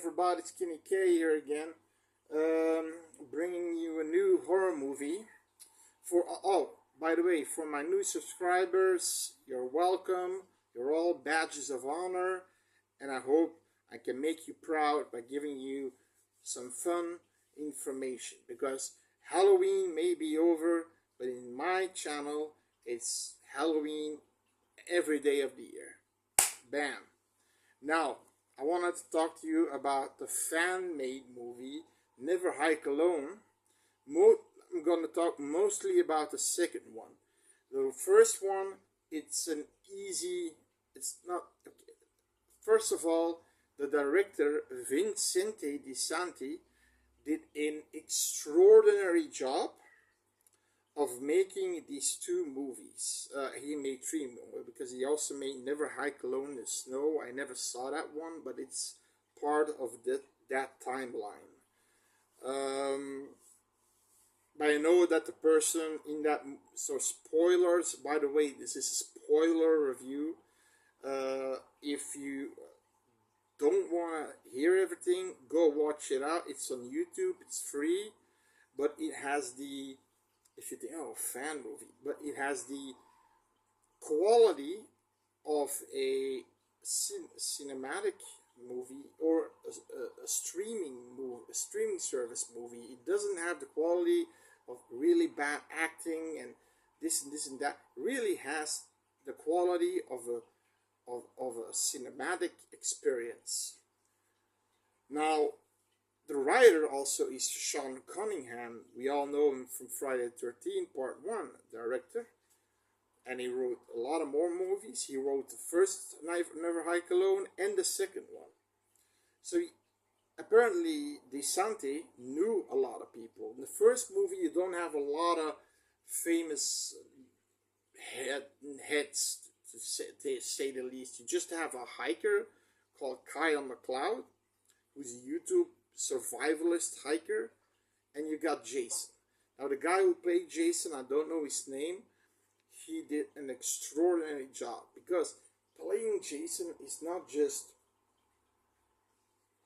everybody, Skinny K here again, bringing you a new horror movie. By the way, for my new subscribers, you're welcome. You're all badges of honor, and I hope I can make you proud by giving you some fun information. Because Halloween may be over, but in my channel, it's Halloween every day of the year. Bam! Now, I wanted to talk to you about the fan-made movie Never Hike Alone. I'm going to talk mostly about the second one. The first one, it's not. Okay. First of all, the director Vincente Di Santi did an extraordinary job of making these two movies. He made three more because he also made Never Hike Alone in the Snow. I never saw that one, but it's part of that timeline. But I know that the person in that, so spoilers, by the way, this is a spoiler review. If you don't want to hear everything, go watch it out. It's on YouTube, it's free, but it has the, if you think, oh, fan movie, but it has the quality of a cinematic movie or a streaming movie, a streaming service movie. It doesn't have the quality of really bad acting and this and that. It really has the quality of a cinematic experience. Now, the writer also is Sean Cunningham. We all know him from Friday the 13th, Part 1, director. And he wrote a lot of more movies. He wrote the first Never Hike Alone and the second one. So apparently Di Santi knew a lot of people. In the first movie, you don't have a lot of famous heads, to say the least. You just have a hiker called Kyle MacLeod, who's a YouTube survivalist hiker, and you got Jason. Now the guy who played Jason, I don't know his name, he did an extraordinary job, because playing Jason is not just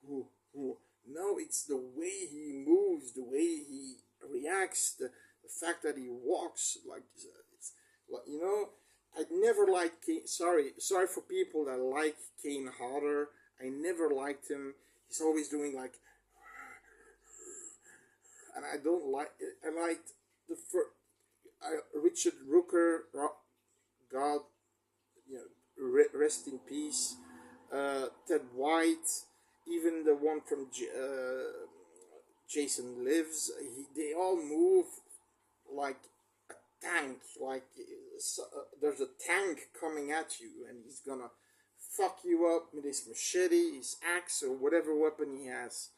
no, it's the way he moves, the way he reacts, the fact that he walks like it's, you know. I never liked Kane. Sorry for people that like Kane Hodder. I never liked him. He's always doing like, and I don't like it. I liked the first Richard Rooker, God, you know, rest in peace. Ted White, even the one from Jason Lives. They all move like a tank. Like there's a tank coming at you, and he's gonna fuck you up with his machete, his axe, or whatever weapon he has.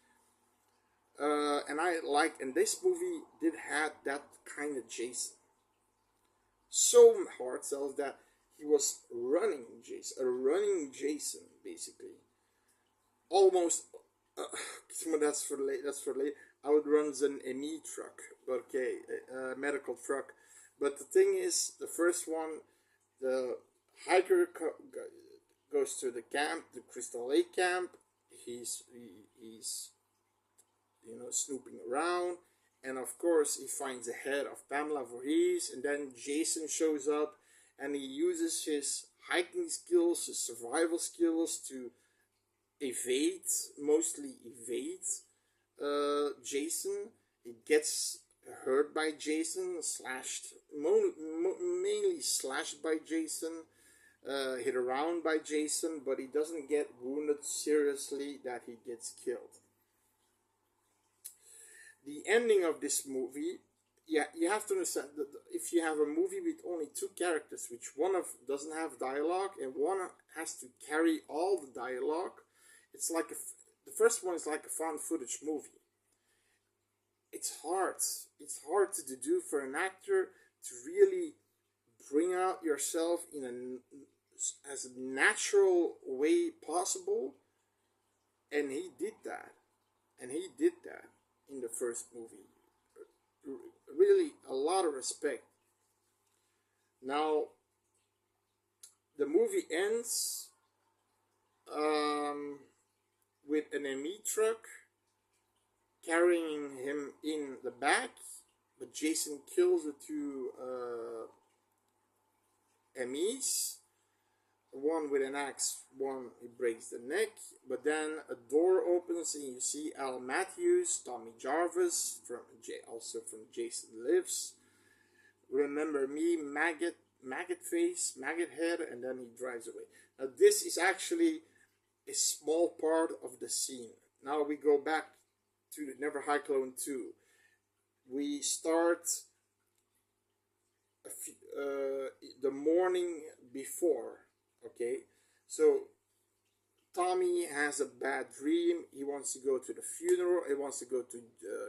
And this movie did have that kind of Jason. So hard sells that he was running Jason, basically. Almost, that's for late. I would run an ME truck, but okay, a medical truck. But the thing is, the first one, the hiker goes to the camp, the Crystal Lake camp. He's snooping around, and of course he finds the head of Pamela Voorhees, and then Jason shows up, and he uses his hiking skills, his survival skills to mostly evade Jason. He gets hurt by Jason, mainly slashed by Jason, hit around by Jason, but he doesn't get wounded seriously that he gets killed. The ending of this movie, you have to understand that if you have a movie with only two characters, which one of doesn't have dialogue and one has to carry all the dialogue, it's like the first one is like a found footage movie. It's hard. It's hard to do for an actor to really bring out yourself in as natural way possible, and he did that. In the first movie. Really, a lot of respect. Now, the movie ends with an ME truck carrying him in the back, but Jason kills the two MEs. One with an axe, one he breaks the neck. But then a door opens and you see Al Matthews, Tommy Jarvis, also from Jason Lives. Remember Me, maggot face, maggot head, and then he drives away. Now this is actually a small part of the scene. Now we go back to the Never High Clone 2. We start the morning before. Okay, so Tommy has a bad dream. He wants to go to the funeral. He wants to go to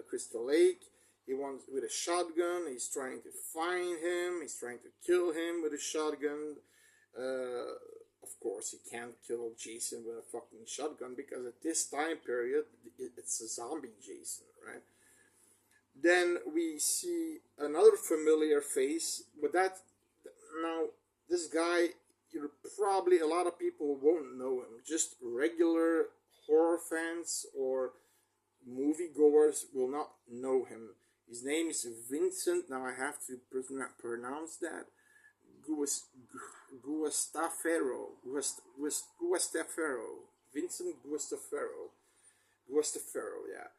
Crystal Lake. He wants with a shotgun. He's trying to find him. He's trying to kill him with a shotgun. Of course, he can't kill Jason with a fucking shotgun because at this time period, it's a zombie Jason, right? Then we see another familiar face, but now this guy, probably a lot of people won't know him. Just regular horror fans or moviegoers will not know him. His name is Vincent. Now I have to pronounce that. Guastafaro. Vincent Guastafaro, yeah.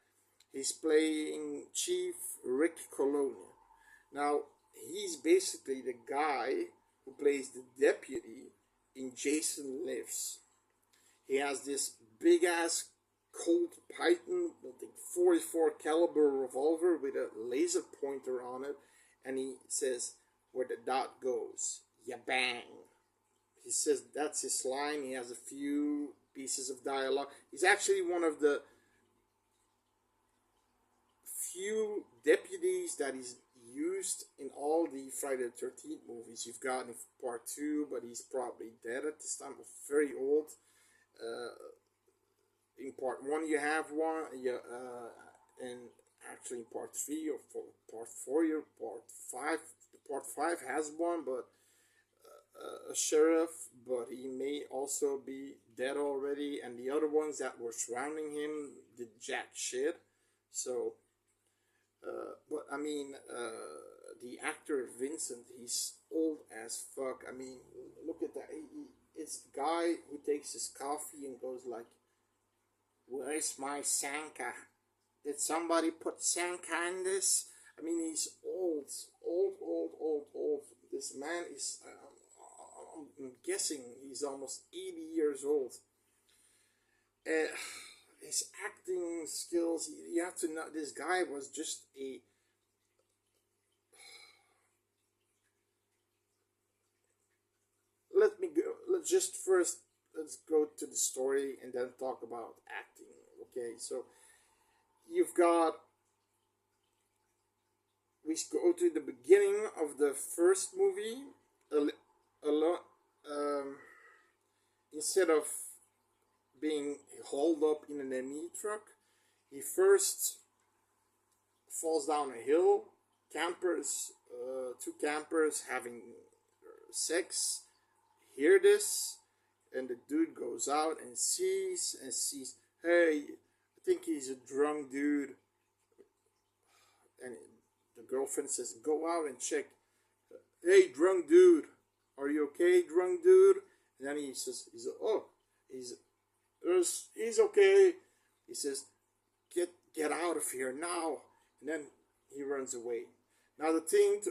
He's playing Chief Rick Colonia. Now, he's basically the guy who plays the deputy in Jason Lives. He has this big ass Colt Python, I think 44 caliber revolver with a laser pointer on it, and he says, "Where the dot goes, ya bang." He says that's his line. He has a few pieces of dialogue. He's actually one of the few deputies that is used in all the Friday the 13th movies. You've got in part 2, but he's probably dead at this time, very old. In part 1 you have one, and actually in part 3 or part 4, part 5 has one, but a sheriff, but he may also be dead already, and the other ones that were surrounding him did jack shit. So but I mean, the actor Vincent, he's old as fuck. I mean, look at that. It's the guy who takes his coffee and goes like, "Where's my Sanka? Did somebody put Sanka in this?" I mean, he's old. This man is, I'm guessing he's almost 80 years old. His acting skills, you have to know, this guy was just a let's go to the story and then talk about acting. Okay, so you've got, we go to the beginning of the first movie. Instead of being hauled up in an ME truck, he first falls down a hill. Two campers having sex hear this, and the dude goes out and sees, hey, I think he's a drunk dude. And the girlfriend says, "Go out and check. Hey, drunk dude, are you okay, drunk dude?" And then he says, he's okay. He says, get out of here now. And then he runs away. Now the thing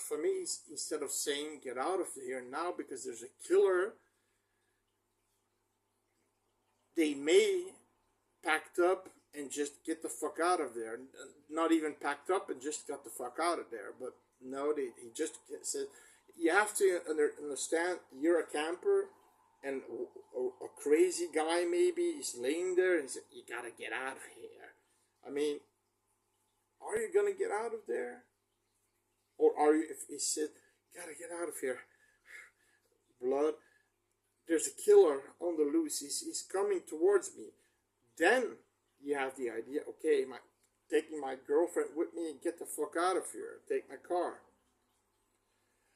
for me is, instead of saying get out of here now because there's a killer, they may packed up and just get the fuck out of there. Not even packed up and just got the fuck out of there. But no, he just said, you have to understand, you're a camper, and a crazy guy maybe is laying there and said, "You gotta get out of here." I mean, are you gonna get out of there? Or are you, if he said, "Gotta get out of here," blood, there's a killer on the loose, he's coming towards me, then you have the idea, okay, taking my girlfriend with me and get the fuck out of here, take my car.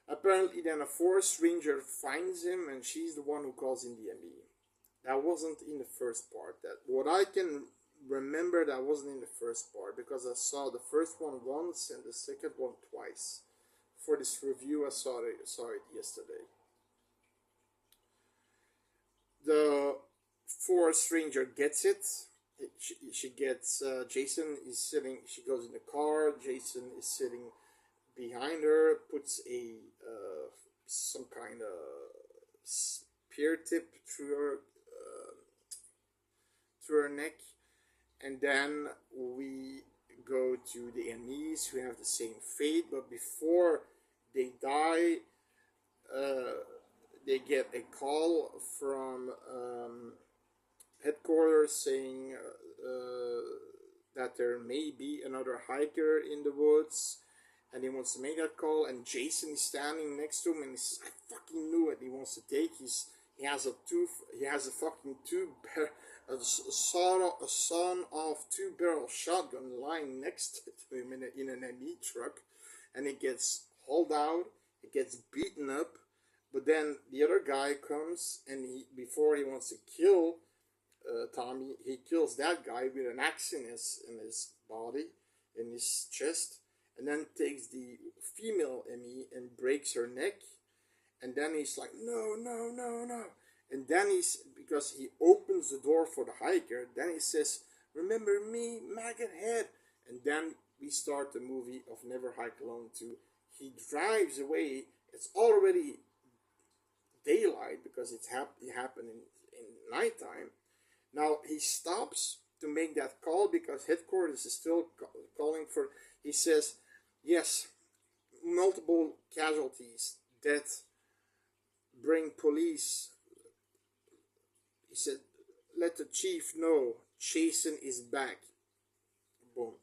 Apparently then a forest ranger finds him, and she's the one who calls in the ME. That wasn't in the first part. That what I can remember, that wasn't in the first part, because I saw the first one once and the second one twice. For this review, I saw it yesterday. The forest ranger gets it. She gets Jason is sitting. She goes in the car. Jason is sitting behind her. Puts a some kind of spear tip through her neck, and then we go to the enemies who have the same fate. But before they die, uh, they get a call from headquarters saying that there may be another hiker in the woods, and he wants to make that call. And Jason is standing next to him, and he says, "I fucking knew it." He wants to take his. He has a fucking a son of two barrel shotgun lying next to him in an ME truck, and it gets hauled out. It gets beaten up, but then the other guy comes, and before he wants to kill Tommy, he kills that guy with an axe in his body, in his chest, and then takes the female Emmy and breaks her neck. And then he's like, "No, no, no, no." And then because he opens the door for the hiker, then he says, "Remember me, maggot head." And then we start the movie of Never Hike Alone 2. He drives away. It's already daylight because it happened in nighttime. Now he stops to make that call because headquarters is still calling for. He says, "Yes, multiple casualties, death, bring police." He said, "Let the chief know Jason is back." Boom.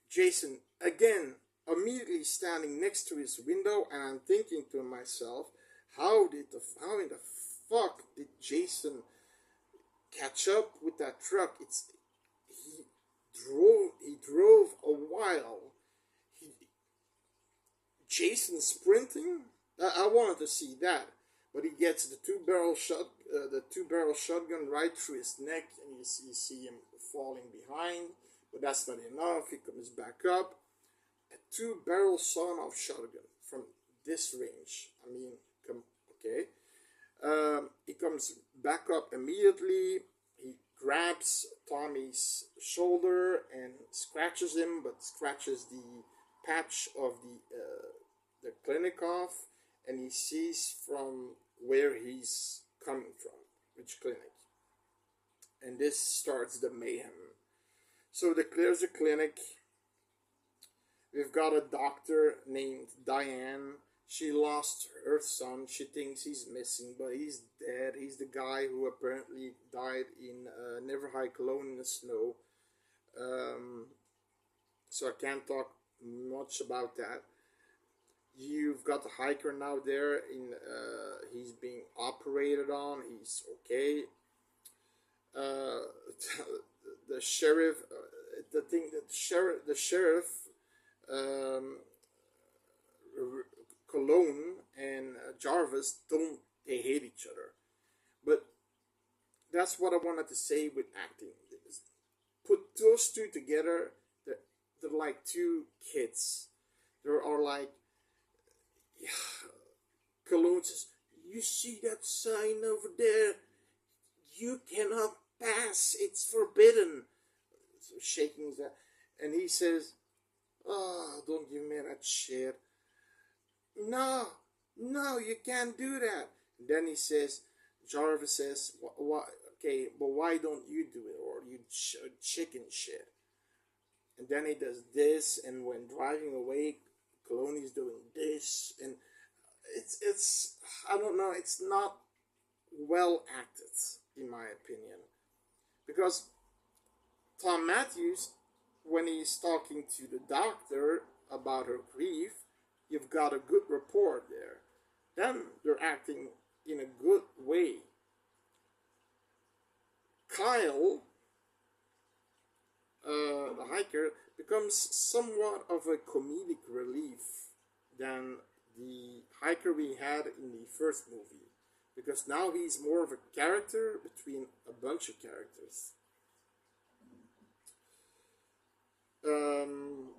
Jason again immediately standing next to his window, and I'm thinking to myself, how in the fuck did Jason catch up with that truck? He drove a while. Jason sprinting. I wanted to see that, but he gets the two barrel shotgun right through his neck, and you see him falling behind. But that's not enough. He comes back up. A 2-barrel sawn-off shotgun from this range. I mean, okay. He comes back up immediately. He grabs Tommy's shoulder and scratches him, but scratches the patch of the clinic off, and he sees from where he's coming from, which clinic. And this starts the mayhem. So they clears the clinic. We've got a doctor named Diane. She lost her son. She thinks he's missing, but he's dead. He's the guy who apparently died in Never Hike Alone in the Snow. So I can't talk much about that. You've got the hiker now there. He's being operated on. He's okay. The sheriff, the sheriff, um, Cologne and Jarvis they hate each other. But that's what I wanted to say with acting. Put those two together, they're like two kids. They are like, Cologne says, "You see that sign over there? You cannot pass. It's forbidden." So shaking his head. And he says, "Oh, don't give me that shit. No, no, you can't do that." And then he says, Jarvis says, "What? Okay, but why don't you do it? Or you chicken shit." And then he does this, and when driving away, Cologne's doing this, and it's I don't know, it's not well acted in my opinion, because Tom Matthews, when he's talking to the doctor about her grief, you've got a good rapport there. Then they're acting in a good way. Kyle, the hiker, becomes somewhat of a comedic relief than the hiker we had in the first movie. because now he's more of a character between a bunch of characters. Um,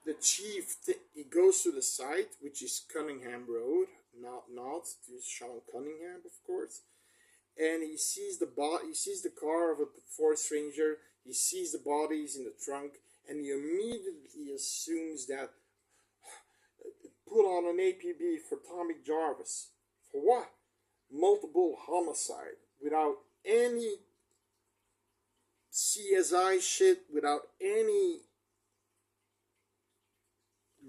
the chief, he goes to the site, which is Cunningham Road, not to Sean Cunningham, of course, and he sees he sees the car of a forest ranger. He sees the bodies in the trunk, and he immediately assumes that put on an APB for Tommy Jarvis. For what? Multiple homicide without any CSI shit, without any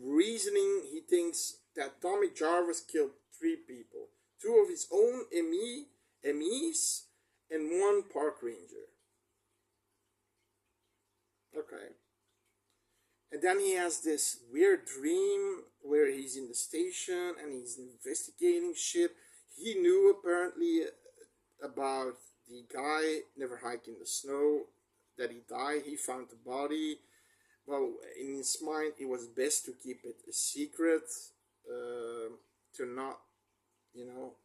reasoning. He thinks that Tommy Jarvis killed 3 people, 2 of his own MEs, and 1 park ranger. Okay. And then he has this weird dream where he's in the station and he's investigating shit. He knew apparently about the guy never hiking the snow, that he died. He found the body. Well, in his mind, it was best to keep it a secret, to not, you know,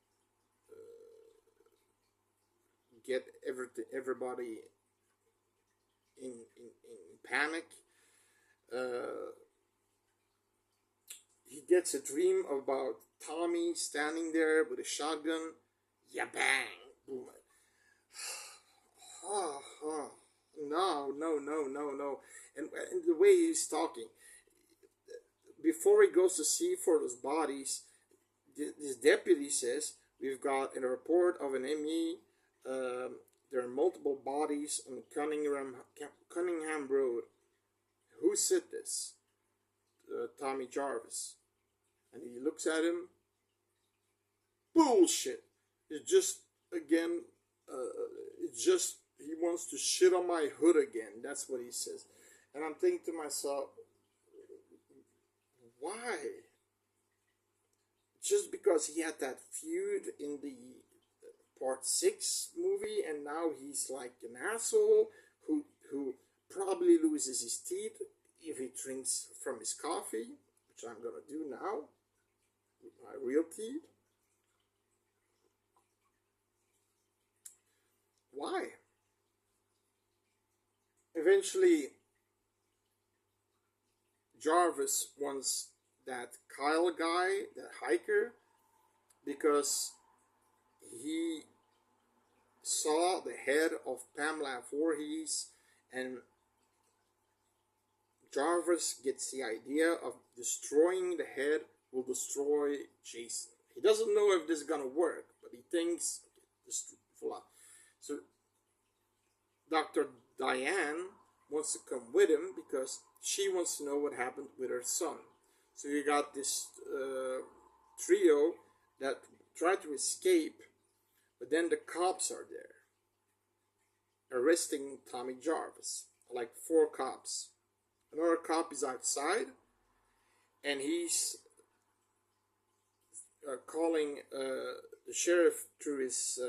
get everybody in panic. He gets a dream about Tommy standing there with a shotgun. Yeah, bang, boom. No. And the way he's talking, before he goes to see for those bodies, this deputy says, we've got a report of an ME. There are multiple bodies on Cunningham Road. Who said this? Tommy Jarvis. And he looks at him. Bullshit. It's just, again, it's just, he wants to shit on my hood again. That's what he says. And I'm thinking to myself, why? Just because he had that feud in the Part 6 movie, and now he's like an asshole who probably loses his teeth if he drinks from his coffee, which I'm gonna do now with my real teeth. Why? Eventually, Jarvis wants that Kyle guy, that hiker, because he saw the head of Pamela Voorhees, and Jarvis gets the idea of destroying the head will destroy Jason. He doesn't know if this is gonna work, but he thinks, just voila. So Dr. Diane wants to come with him because she wants to know what happened with her son. So you got this trio that try to escape, but then the cops are there, arresting Tommy Jarvis. Like 4 cops. Another cop is outside, and he's calling the sheriff through his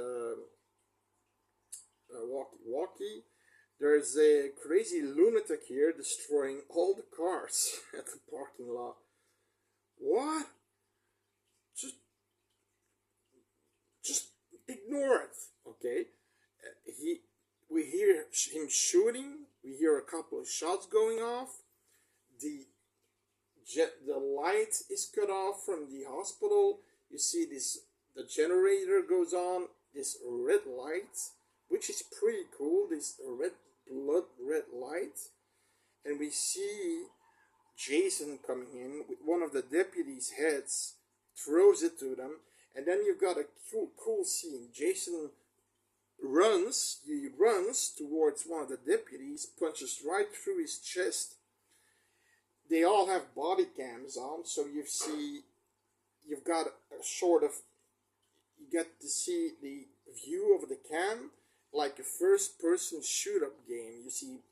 walkie-walkie. There's a crazy lunatic here destroying all the cars at the parking lot. What? Just ignore it, okay? We hear him shooting. We hear a couple of shots going off. The light is cut off from the hospital. You see the generator goes on. This red light, which is pretty cool. This red light, and we see Jason coming in with one of the deputies' heads, throws it to them, and then you've got a cool scene. Jason runs towards one of the deputies, punches right through his chest. They all have body cams on, so you've got a sort of, you get to see the view of the cam like a first-person shoot-up game. You see,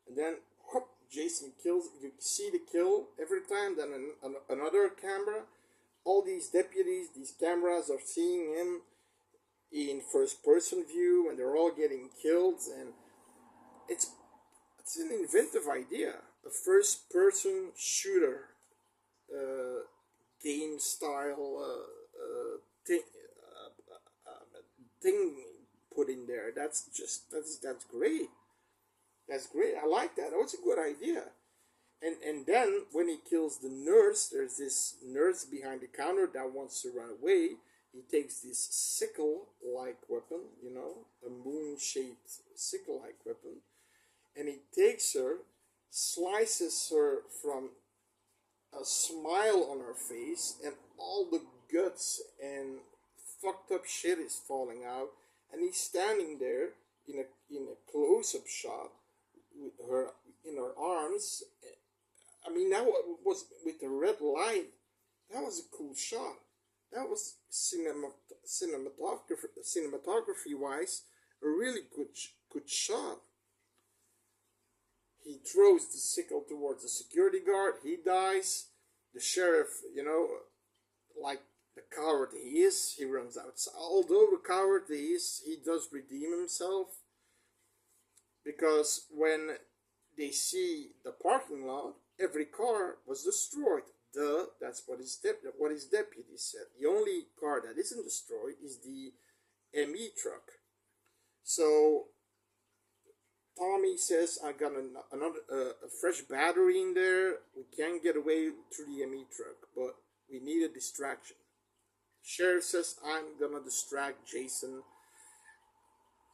and then whoop, Jason kills. You see the kill every time. Then another camera. All these deputies, these cameras are seeing him in first-person view, and they're all getting killed. And it's an inventive idea. A first-person shooter game style thing, thing put in there. That's great. That's great. I like that. That was a good idea. And then when he kills the nurse, there's this nurse behind the counter that wants to run away. He takes this sickle-like weapon, a moon-shaped sickle-like weapon, and he takes her, slices her from a smile on her face, and all the guts and fucked up shit is falling out, and he's standing there in a close-up shot with her in her arms. I mean, that was with the red light. That was a cool shot. That was cinematography wise a really good shot. He throws the sickle towards the security guard. He dies. The sheriff, like the coward he is, he runs outside. Although the coward he is, he does redeem himself, because when they see the parking lot, every car was destroyed. Duh, that's what his deputy said. The only car that isn't destroyed is the ME truck. So Tommy says, I got another a fresh battery in there. We can't get away through the ME truck, but we need a distraction. Sheriff says, I'm gonna distract Jason.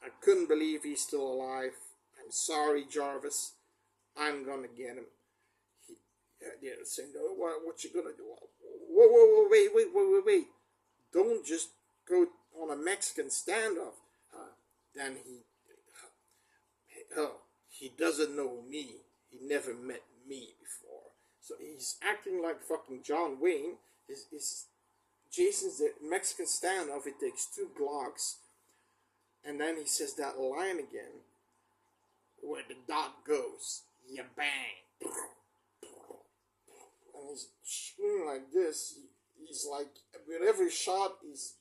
I couldn't believe he's still alive. I'm sorry, Jarvis. I'm gonna get him. They're saying, oh, what you gonna do? Whoa, wait. Don't just go on a Mexican standoff. Then he doesn't know me. He never met me before. So he's acting like fucking John Wayne. Is Jason's the Mexican standoff. It takes 2 Glocks. And then he says that line again. Where the dot goes, you bang. And he's shooting like this. He's like, with every shot, he's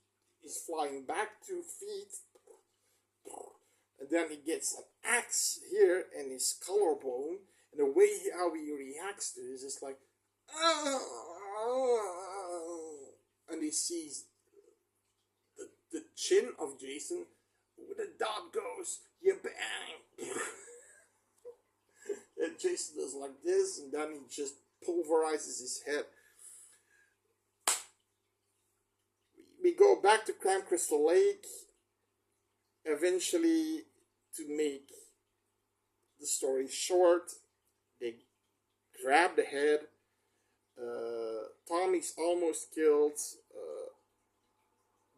flying back 2 feet. And then he gets an axe here in his collarbone. And the way how he reacts to this is like, and he sees the chin of Jason. Where the dot goes, you bang. And Jason does like this, and then he just pulverizes his head. We go back to Camp Crystal Lake. Eventually, to make the story short, they grab the head. Tommy's almost killed,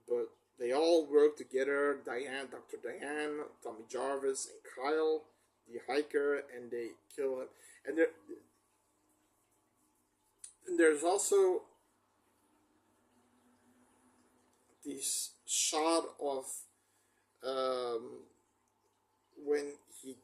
but they all work together. Dr. Diane, Tommy Jarvis, and Kyle, the hiker, and they kill him. And there's also this shot of when he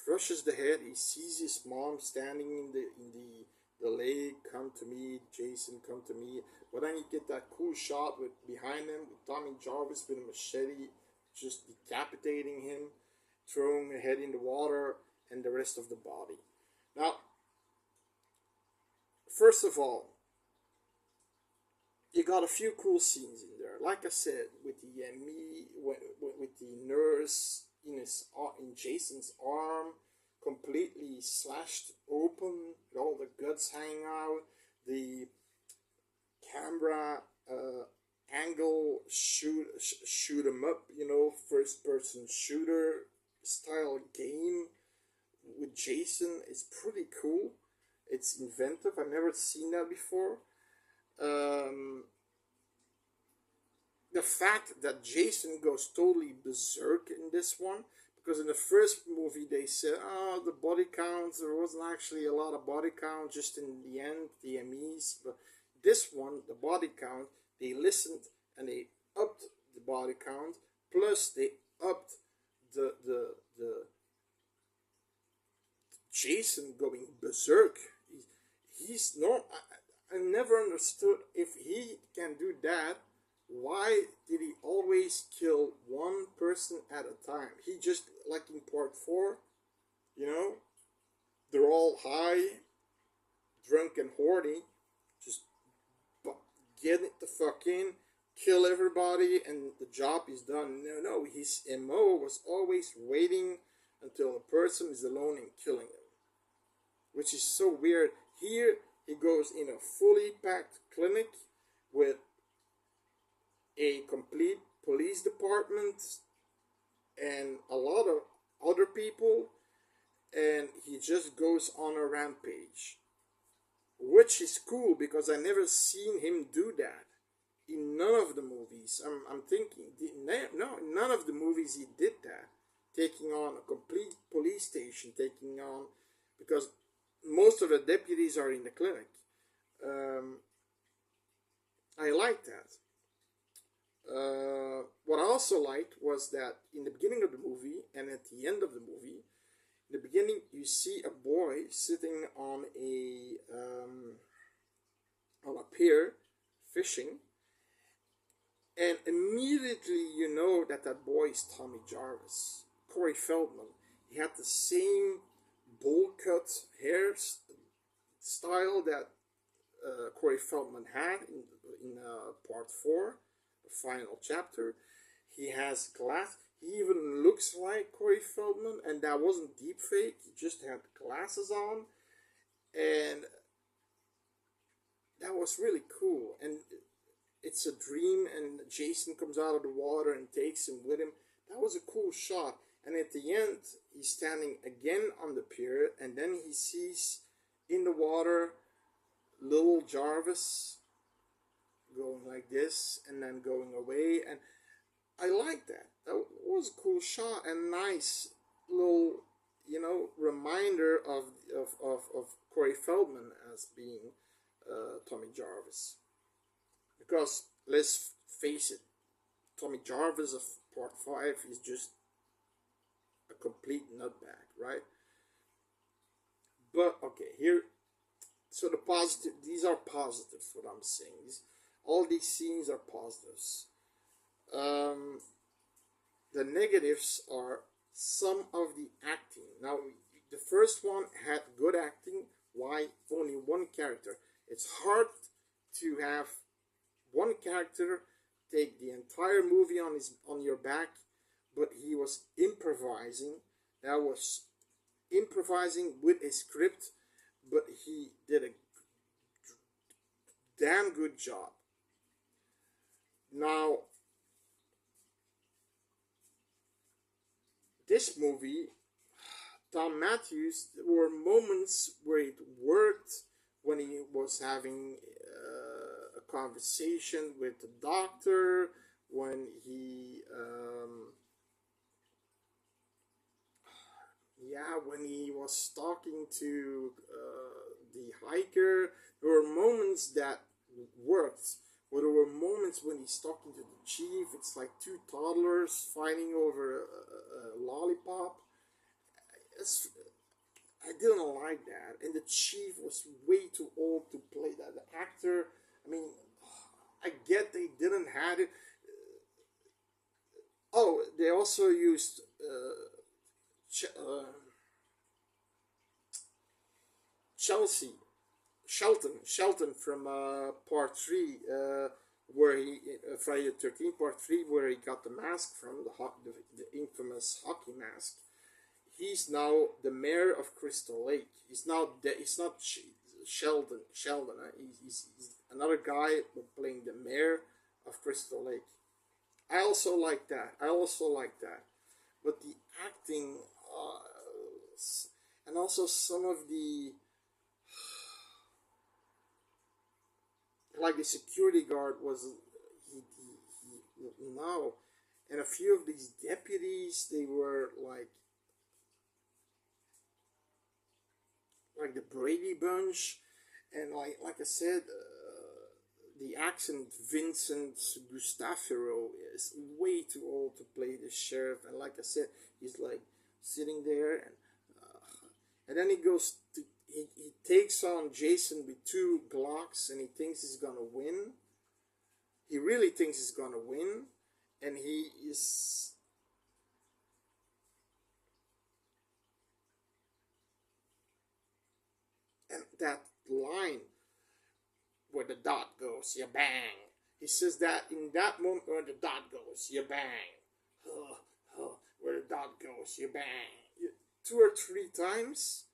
crushes the head. He sees his mom standing in the lake. Come to me, Jason. Come to me. But then you get that cool shot with behind him with Tommy Jarvis with a machete, just decapitating him, throwing the head in the water, and the rest of the body. Now, first of all, you got a few cool scenes in there. Like I said, with the with the nurse in Jason's arm, completely slashed open, with all the guts hanging out. The camera angle shoot 'em up, first person shooter style game with Jason is pretty cool. It's inventive. I've never seen that before. The fact that Jason goes totally berserk in this one, because in the first movie they said, the body count, there wasn't actually a lot of body count, just in the end, the MEs. But this one, the body count, they listened and they upped the body count, plus they upped the Jason going berserk. He's no, I never understood, if he can do that, why did he always kill one person at a time? He just, like in part 4, they're all high, drunk and horny, just get the fuck in, kill everybody, and the job is done. No, no, his MO was always waiting until a person is alone and killing him, which is so weird. Here, he goes in a fully packed clinic with a complete police department and a lot of other people, and he just goes on a rampage, which is cool because I never seen him do that in none of the movies. I'm thinking, no, none of the movies he did that, taking on a complete police station, taking on, because most of the deputies are in the clinic. I like that. What I also liked was that in the beginning of the movie and at the end of the movie, in the beginning you see a boy sitting on a pier fishing, and immediately you know that that boy is Tommy Jarvis, Corey Feldman. He had the same bowl cut hair style that Corey Feldman had in part 4, the final chapter. He has glass. He even looks like Corey Feldman, and that wasn't deep fake. He just had glasses on, and that was really cool. And it's a dream, and Jason comes out of the water and takes him with him. That was a cool shot. And at the end, he's standing again on the pier, and then he sees in the water little Jarvis going like this and then going away, and I like that. That was a cool shot and nice little, reminder of Corey Feldman as being Tommy Jarvis. Because let's face it, Tommy Jarvis of Part 5 is just a complete nutbag, right? But okay, here, so the positive, these are positives. What I'm saying is, all these scenes are positives. The negatives are some of the acting. Now, the first one had good acting. Why only one character? It's hard to have one character take the entire movie on your back, but he was improvising. That was improvising with a script, but he did a damn good job. Now, this movie, Tom Matthews, there were moments where it worked when he was having a conversation with the doctor, when when he was talking to the hiker. There were moments that worked. But there were moments when he's talking to the chief. It's like two toddlers fighting over a lollipop. I didn't like that. And the chief was way too old to play that. The actor, I mean, I get they didn't have it. Oh, they also used Shelton from Part 3, where Friday the 13th, Part 3, where he got the mask from, the infamous hockey mask. He's now the mayor of Crystal Lake. He's not Sheldon. He's another guy playing the mayor of Crystal Lake. I also like that. But the acting, and also some of the, like the security guard was, no, and a few of these deputies, they were like the Brady Bunch, and like I said, the accent Vincent Gustafero is way too old to play the sheriff, and like I said, he's like sitting there, and then he goes to he takes on Jason with two Glocks, and he thinks he's gonna win. He really thinks he's gonna win, and he is. And that line where the dot goes, you bang. He says that in that moment where the dot goes, you bang. Where the dot goes, you bang. 2 or 3 times.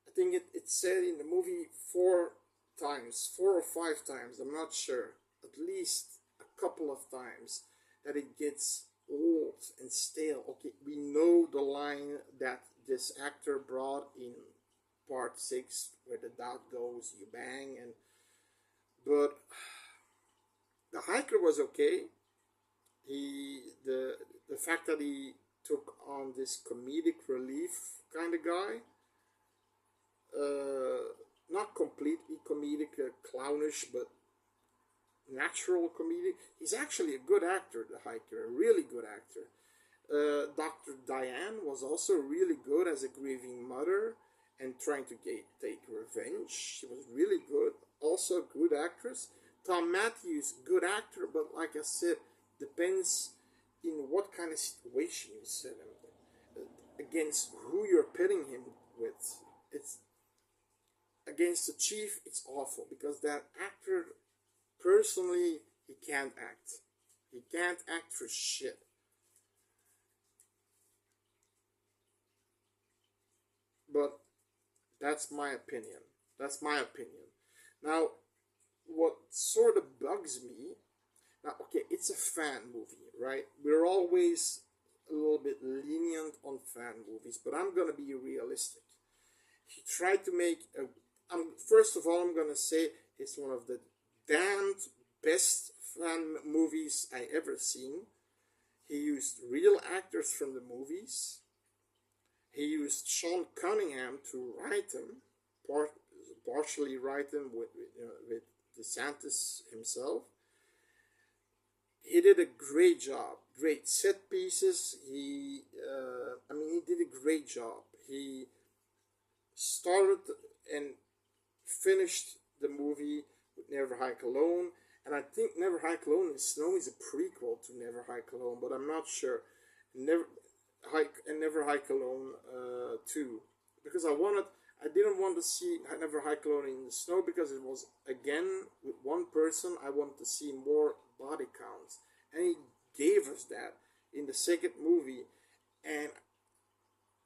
I think it said in the movie 4 times, 4 or 5 times. I'm not sure. At least a couple of times that it gets old and stale. Okay, we know the line that this actor brought in part 6 where the dot goes, you bang, and but the hiker was okay. The fact that he took on this comedic relief kind of guy, not completely comedic, clownish, but natural comedic. He's actually a good actor, the hiker, a really good actor. Dr. Diane was also really good as a grieving mother and trying to take revenge. She was really good. Also a good actress. Tom Matthews, good actor, but like I said, depends in what kind of situation you set him against, who you're pitting him with. It's against the chief. It's awful because that actor, personally, he can't act. He can't act for shit. But that's my opinion. That's my opinion. Now, what sort of bugs me, now, okay, it's a fan movie, right? We're always a little bit lenient on fan movies, but I'm gonna be realistic. He tried to make a. First of all, I'm gonna say it's one of the damned best fan movies I ever seen. He used real actors from the movies. He used Sean Cunningham to write them, partially write them with DeSantis himself. He did a great job. Great set pieces. He did a great job. He started and finished the movie with Never Hike Alone, and I think Never Hike Alone in Snow is a prequel to Never Hike Alone, but I'm not sure. Never Hike Alone 2, because I didn't want to see Never Hike Alone in the Snow because it was again with one person. I wanted to see more body counts, and he gave us that in the second movie, and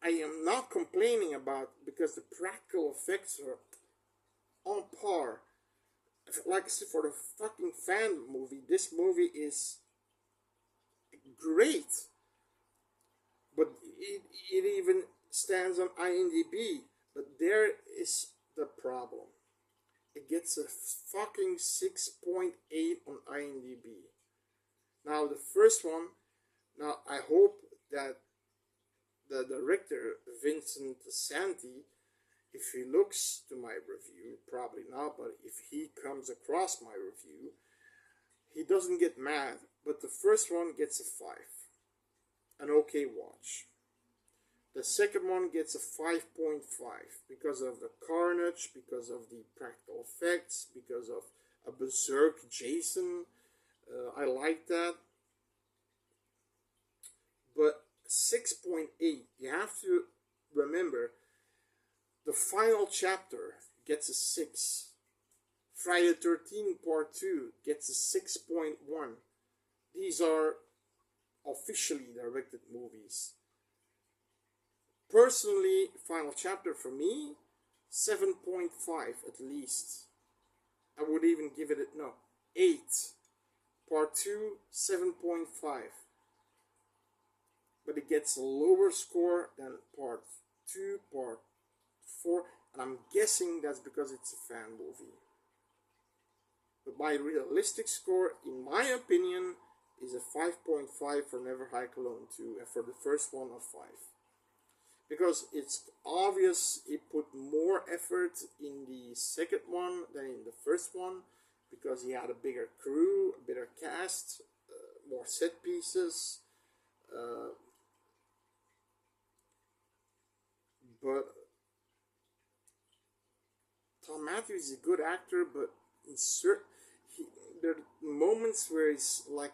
I am not complaining about because the practical effects are on par. Like I said, for the fucking fan movie, this movie is great, but it even stands on IMDb. But there is the problem. It gets a fucking 6.8 on IMDb. Now the first one. Now I hope that the director Vincent Santi, if he looks to my review, probably not, but if he comes across my review, he doesn't get mad. But the first one gets a 5, an okay watch. The second one gets a 5.5 because of the carnage, because of the practical effects, because of a berserk Jason. I like that. But 6.8, you have to remember the final chapter gets a 6. Friday the 13th Part 2 gets a 6.1. These are officially directed movies. Personally, final chapter for me, 7.5 at least. I would even give it 8. Part 2, 7.5. But it gets a lower score than part 2, part 4, and I'm guessing that's because it's a fan movie. But my realistic score, in my opinion, is a 5.5 for Never Hike Alone 2, and for the first one, a 5. Because it's obvious he put more effort in the second one than in the first one, because he had a bigger crew, a better cast, more set pieces. But Tom Matthews is a good actor, but in there are moments where he's like,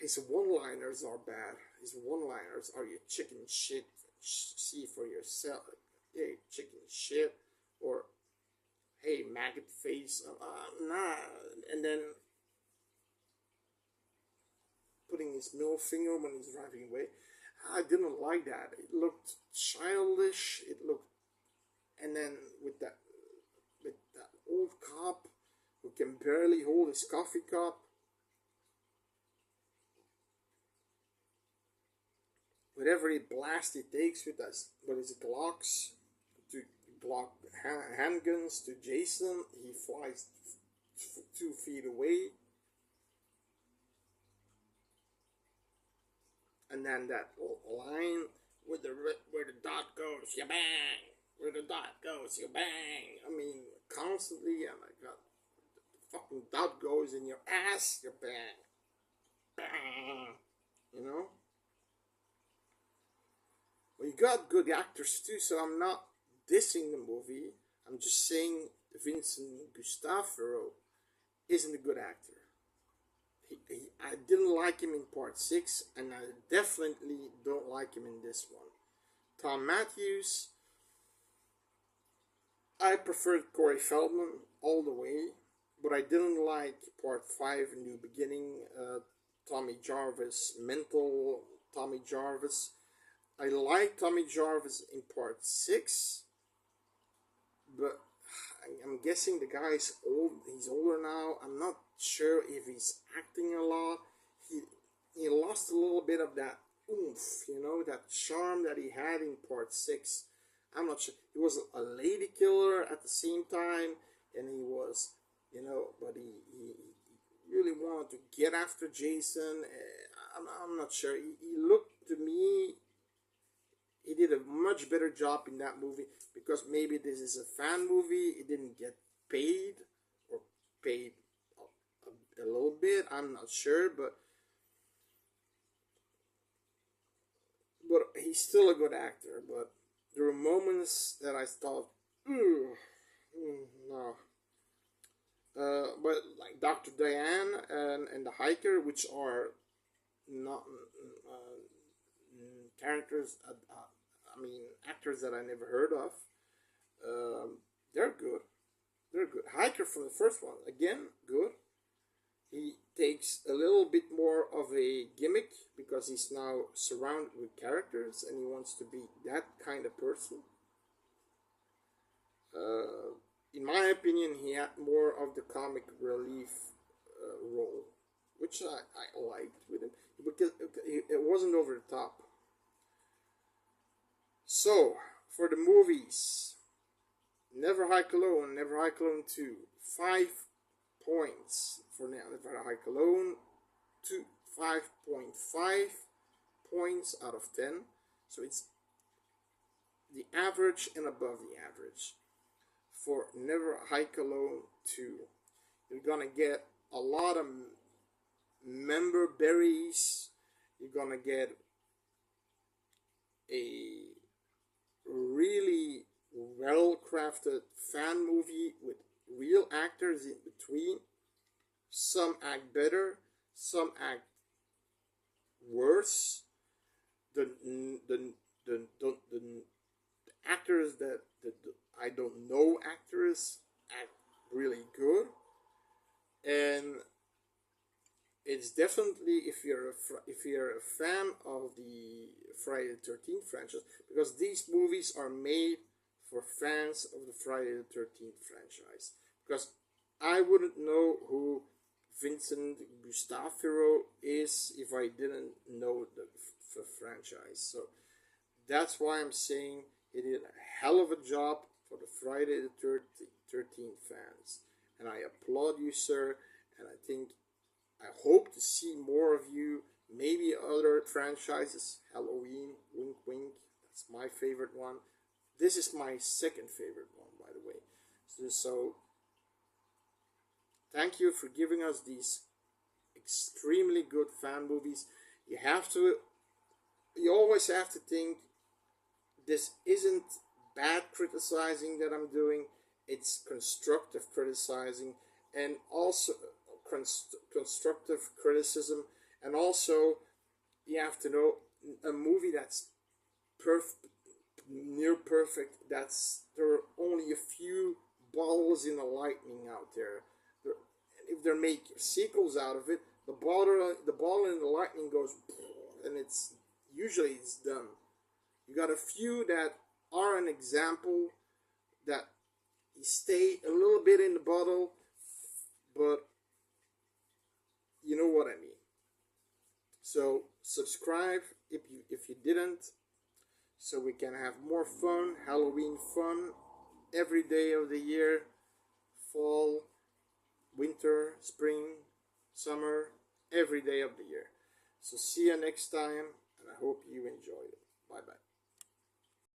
his one-liners are bad. His one-liners are "you chicken shit, see for yourself." Hey, chicken shit, or hey, maggot face, nah, and then putting his middle finger when he's driving away. I didn't like that. It looked childish. It looked, and then with that old cop who can barely hold his coffee cup, whatever he blast he takes with his Glocks to Glock handguns to Jason, he flies 2 feet away, and then that line where the dot goes, you bang. Where the dot goes, you bang. I mean, constantly. Oh my god, the fucking dot goes in your ass, you bang, bang. You know. Well, you got good actors too, so I'm not dissing the movie. I'm just saying Vincent Gustafaro isn't a good actor. I didn't like him in part 6, and I definitely don't like him in this one. Tom Matthews, I preferred Corey Feldman all the way, but I didn't like part 5, New Beginning, Tommy Jarvis, mental Tommy Jarvis. I like Tommy Jarvis in part 6, but I'm guessing the guy's old. He's older now. I'm not sure if he's acting a lot. He lost a little bit of that oomph, that charm that he had in part 6. I'm not sure. He was a lady killer at the same time, and he was, but he really wanted to get after Jason. I'm not sure. He looked to me, he did a much better job in that movie, because maybe this is a fan movie. He didn't get paid, or paid a little bit. I'm not sure, but he's still a good actor. But there were moments that I thought, no. But like Dr. Diane and the Hiker, which are not characters, I mean actors that I never heard of. They're good. They're good. Hiker from the first one, again, good. He takes a little bit more of a gimmick because he's now surrounded with characters and he wants to be that kind of person. In my opinion, he had more of the comic relief role, which I liked with him because it wasn't over the top. So, for the movies, Never Hike Alone, Never Hike Alone 2, 5 points for Never Hike Alone, 5.5 points out of 10. So it's the average and above the average. For Never Hike Alone 2, you're gonna get a lot of member berries. You're gonna get a really well crafted fan movie with real actors in between. Some act better, some act worse. The actors that I don't know actors act really good, and it's definitely, if you're a fan of the Friday the 13th franchise, because these movies are made for fans of the Friday the 13th franchise. Because I wouldn't know who Vincent Gustafaro is if I didn't know the franchise. So that's why I'm saying he did a hell of a job for the Friday the 13th fans. And I applaud you, sir. And I hope to see more of you. Maybe other franchises. Halloween, wink wink. That's my favorite one. This is my second favorite one, by the way. So thank you for giving us these extremely good fan movies. You always have to think, this isn't bad criticizing that I'm doing. It's constructive criticizing, and also constructive criticism. And also, you have to know, a movie that's near perfect, there are only a few balls in the lightning out there. If they're making sequels out of it, the ball in the lightning goes, and it's done. You got a few that are an example that stay a little bit in the bottle, but you know what I mean. So subscribe if you didn't, so we can have more fun, Halloween fun, every day of the year, fall, winter, spring, summer, every day of the year. So see you next time, and I hope you enjoy it. Bye bye.